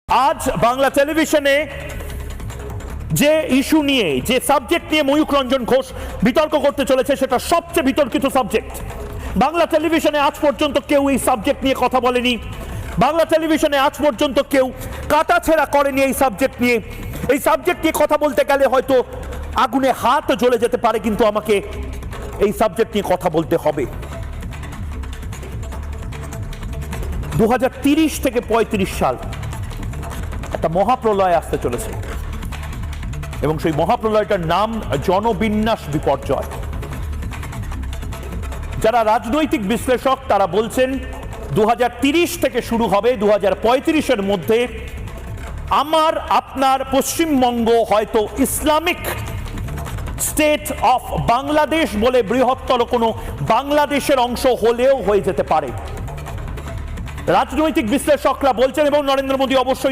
আজ বাংলা টেলিভিশনে যে ইস্যু নিয়ে যে সাবজেক্ট নিয়ে ময়ূখ রঞ্জন ঘোষ বিতর্ক করতে চলেছে সেটা সবচেয়ে বিতর্কিত সাবজেক্ট। বাংলা টেলিভিশনে আজ পর্যন্ত কেউ এই সাবজেক্ট নিয়ে কথা বলেনি। বাংলা টেলিভিশনে আজ পর্যন্ত কেউ কাটাছেঁড়া করেনি এই সাবজেক্ট নিয়ে। এই সাবজেক্ট নিয়ে কথা বলতে গেলে হয়তো আগুনে হাত জ্বলে যেতে পারে, কিন্তু আমাকে এই সাবজেক্ট নিয়ে কথা বলতে হবে। 2030 থেকে 35 সাল একটা মহাপ্রলয় আসতে চলেছে এবং সেই মহাপ্রলয়টার নাম জনবিন্যাস বিপর্যয়। যারা রাজনৈতিক বিশ্লেষক তারা বলছেন 2030 থেকে শুরু হবে, 2035-এর মধ্যে আমার আপনার পশ্চিমবঙ্গ হয়তো ইসলামিক স্টেট অফ বাংলাদেশ বলে বৃহত্তর কোনো বাংলাদেশের অংশ হলেও হয়ে যেতে পারে। রাজনৈতিক বিশ্লেষকরা বলছেন এবং নরেন্দ্র মোদী অবশ্যই